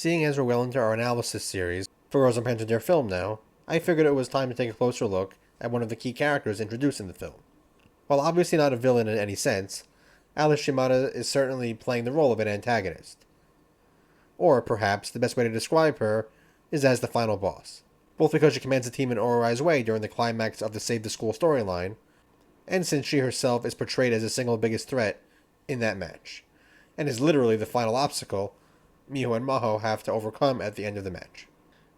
Seeing as we're well into our analysis series for Girls and Panzer their film now, I figured it was time to take a closer look at one of the key characters introduced in the film. While obviously not a villain in any sense, Alice Shimada is certainly playing the role of an antagonist. Or, perhaps, the best way to describe her is as the final boss, both because she commands the team in Orai's way during the climax of the Save the School storyline, and since she herself is portrayed as the single biggest threat in that match, and is literally the final obstacle Miho and Maho have to overcome at the end of the match.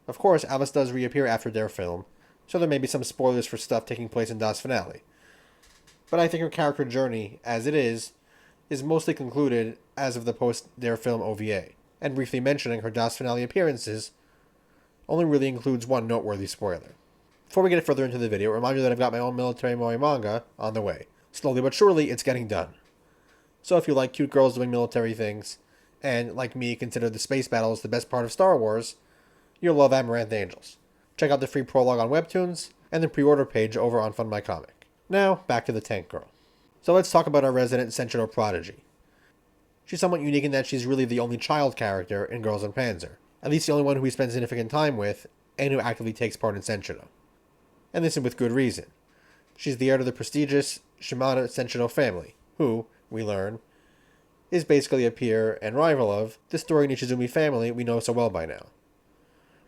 Of course, Alice does reappear after their film, so there may be some spoilers for stuff taking place in Das finale. But I think her character journey, as it is mostly concluded as of the post-their film OVA, and briefly mentioning her Das finale appearances only really includes one noteworthy spoiler. Before we get further into the video, a reminder that I've got my own military moe manga on the way. Slowly but surely, it's getting done. So if you like cute girls doing military things, and, like me, consider the space battles the best part of Star Wars, you'll love Amaranth Angels. Check out the free prologue on Webtoons, and the pre-order page over on Fund My Comic. Now, back to the Tank Girl. So let's talk about our resident senshado Prodigy. She's somewhat unique in that she's really the only child character in Girls and Panzer, at least the only one who we spend significant time with, and who actively takes part in senshado. And this is with good reason. She's the heir to the prestigious Shimada senshado family, who, we learn, is basically a peer and rival of the storied Nishizumi family we know so well by now.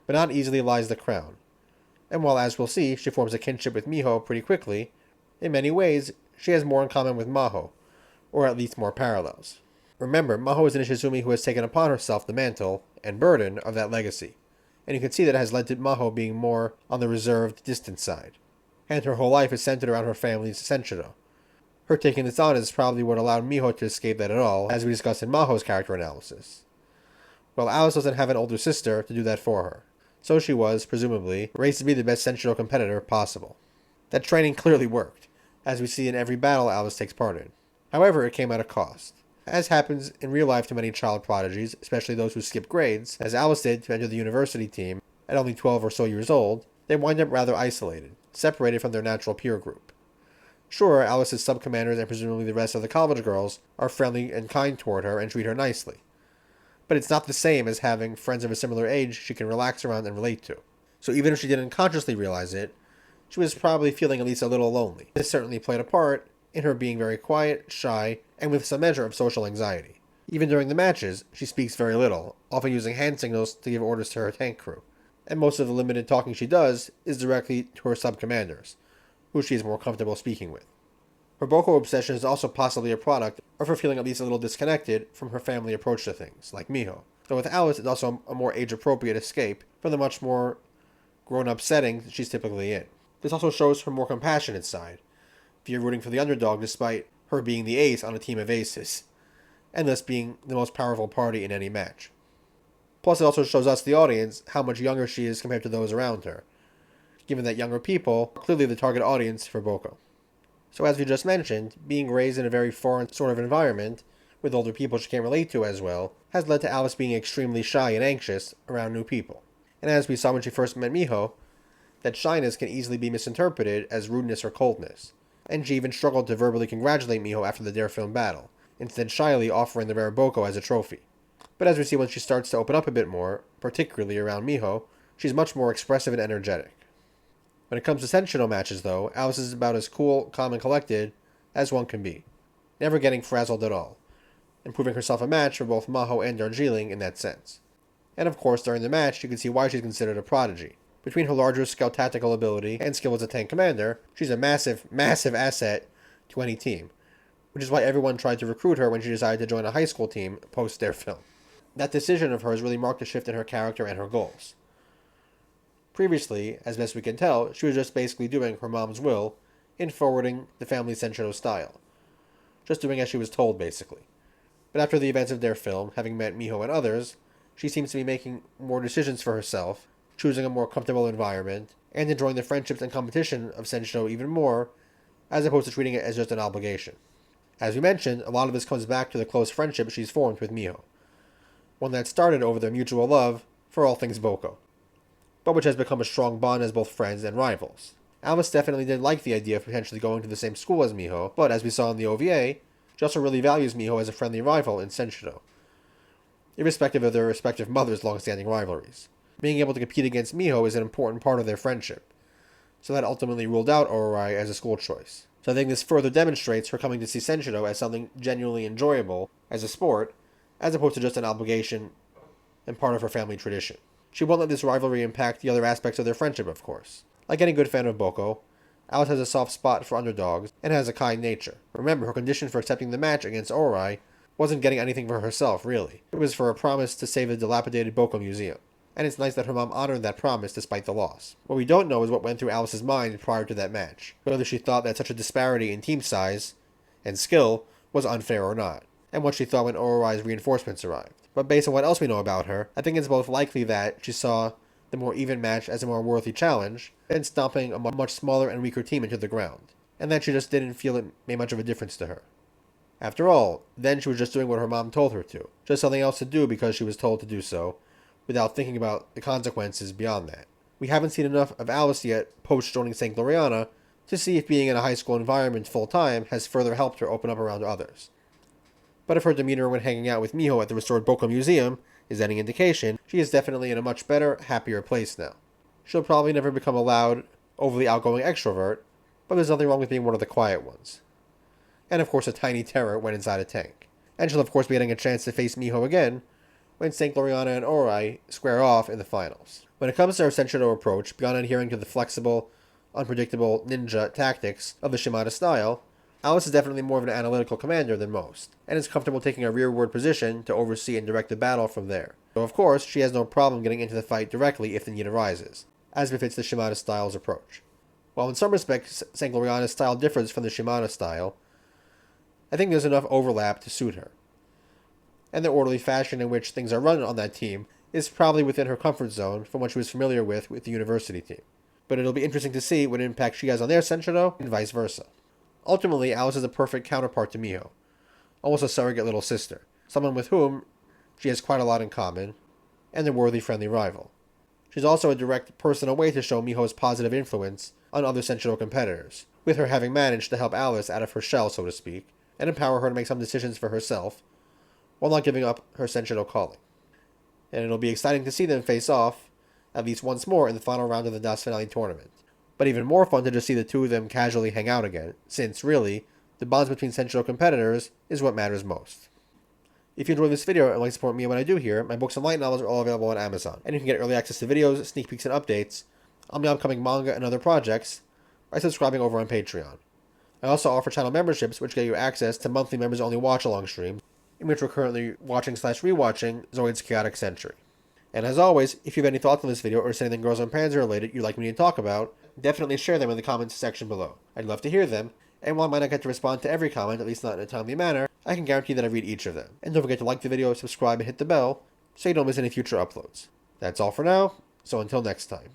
But not easily lies the crown, and while, as we'll see, she forms a kinship with Miho pretty quickly, in many ways, she has more in common with Maho, or at least more parallels. Remember, Maho is a Nishizumi who has taken upon herself the mantle and burden of that legacy, and you can see that it has led to Maho being more on the reserved, distant side. And her whole life is centered around her family's senshado. Her taking this on is probably what allowed Miho to escape that at all, as we discussed in Maho's character analysis. Well, Alice doesn't have an older sister to do that for her, so she was, presumably, raised to be the best senshado competitor possible. That training clearly worked, as we see in every battle Alice takes part in. However, it came at a cost. As happens in real life to many child prodigies, especially those who skip grades, as Alice did to enter the university team at only 12 or so years old, they wind up rather isolated, separated from their natural peer group. Sure, Alice's sub-commanders and presumably the rest of the college girls are friendly and kind toward her and treat her nicely. But it's not the same as having friends of a similar age she can relax around and relate to. So even if she didn't consciously realize it, she was probably feeling at least a little lonely. This certainly played a part in her being very quiet, shy, and with some measure of social anxiety. Even during the matches, she speaks very little, often using hand signals to give orders to her tank crew. And most of the limited talking she does is directly to her sub-commanders, who she is more comfortable speaking with. Her Boko obsession is also possibly a product of her feeling at least a little disconnected from her family approach to things, like Miho. Though with Alice, it's also a more age-appropriate escape from the much more grown-up setting she's typically in. This also shows her more compassionate side, via rooting for the underdog despite her being the ace on a team of aces, and thus being the most powerful party in any match. Plus, it also shows us, the audience, how much younger she is compared to those around her, given that younger people are clearly the target audience for Boko. So as we just mentioned, being raised in a very foreign sort of environment, with older people she can't relate to as well, has led to Alice being extremely shy and anxious around new people. And as we saw when she first met Miho, that shyness can easily be misinterpreted as rudeness or coldness, and she even struggled to verbally congratulate Miho after the Dare film battle, instead shyly offering the rare Boko as a trophy. But as we see when she starts to open up a bit more, particularly around Miho, she's much more expressive and energetic. When it comes to senshado matches though, Alice is about as cool, calm, and collected as one can be, never getting frazzled at all, and proving herself a match for both Maho and Darjeeling in that sense. And of course, during the match, you can see why she's considered a prodigy. Between her larger scout tactical ability and skill as a tank commander, she's a massive, massive asset to any team, which is why everyone tried to recruit her when she decided to join a high school team post their film. That decision of hers really marked a shift in her character and her goals. Previously, as best we can tell, she was just basically doing her mom's will in forwarding the family's senshado style. Just doing as she was told, basically. But after the events of their film, having met Miho and others, she seems to be making more decisions for herself, choosing a more comfortable environment, and enjoying the friendships and competition of senshado even more, as opposed to treating it as just an obligation. As we mentioned, a lot of this comes back to the close friendship she's formed with Miho, one that started over their mutual love for all things Boko, but which has become a strong bond as both friends and rivals. Alice definitely didn't like the idea of potentially going to the same school as Miho, but as we saw in the OVA, she also really values Miho as a friendly rival in senshado. irrespective of their respective mothers' long-standing rivalries. Being able to compete against Miho is an important part of their friendship, so that ultimately ruled out Oroai as a school choice. So I think this further demonstrates her coming to see senshado as something genuinely enjoyable as a sport, as opposed to just an obligation and part of her family tradition. She won't let this rivalry impact the other aspects of their friendship, of course. Like any good fan of Boko, Alice has a soft spot for underdogs and has a kind nature. Remember, her condition for accepting the match against Oroai wasn't getting anything for herself, really. It was for a promise to save the dilapidated Boko Museum. And it's nice that her mom honored that promise despite the loss. What we don't know is what went through Alice's mind prior to that match. Whether she thought that such a disparity in team size and skill was unfair or not, and what she thought when Oroai's reinforcements arrived. But based on what else we know about her, I think it's both likely that she saw the more even match as a more worthy challenge, and stomping a much smaller and weaker team into the ground, and that she just didn't feel it made much of a difference to her. After all, then she was just doing what her mom told her to, just something else to do because she was told to do so, without thinking about the consequences beyond that. We haven't seen enough of Alice yet post-joining St. Gloriana to see if being in a high school environment full-time has further helped her open up around others. But if her demeanor when hanging out with Miho at the restored Boko Museum is any indication, she is definitely in a much better, happier place now. She'll probably never become a loud, overly outgoing extrovert, but there's nothing wrong with being one of the quiet ones. And of course a tiny terror when inside a tank. And she'll of course be getting a chance to face Miho again when St. Gloriana and Oroai square off in the finals. When it comes to her senshado approach, beyond adhering to the flexible, unpredictable ninja tactics of the Shimada style, Alice is definitely more of an analytical commander than most, and is comfortable taking a rearward position to oversee and direct the battle from there. Though of course, she has no problem getting into the fight directly if the need arises, as befits the Shimada style's approach. While in some respects St. Gloriana's style differs from the Shimada style, I think there's enough overlap to suit her. And the orderly fashion in which things are run on that team is probably within her comfort zone from what she was familiar with the university team. But it'll be interesting to see what impact she has on their senshado, and vice versa. Ultimately, Alice is a perfect counterpart to Miho, almost a surrogate little sister, someone with whom she has quite a lot in common, and a worthy friendly rival. She's also a direct personal way to show Miho's positive influence on other senshado competitors, with her having managed to help Alice out of her shell, so to speak, and empower her to make some decisions for herself, while not giving up her senshado calling. And it'll be exciting to see them face off, at least once more, in the final round of the Das Finale tournament. But even more fun to just see the two of them casually hang out again, since, really, the bonds between senshado competitors is what matters most. If you enjoyed this video and like to support me and what I do here, my books and light novels are all available on Amazon, and you can get early access to videos, sneak peeks, and updates on the upcoming manga and other projects by subscribing over on Patreon. I also offer channel memberships, which get you access to monthly members-only watch-along streams, in which we're currently watching/rewatching Zoid's Chaotic Century. And as always, if you have any thoughts on this video or anything Girls and Panzer related you'd like me to talk about, definitely share them in the comments section below. I'd love to hear them, and while I might not get to respond to every comment, at least not in a timely manner, I can guarantee that I read each of them. And don't forget to like the video, subscribe, and hit the bell so you don't miss any future uploads. That's all for now, so until next time.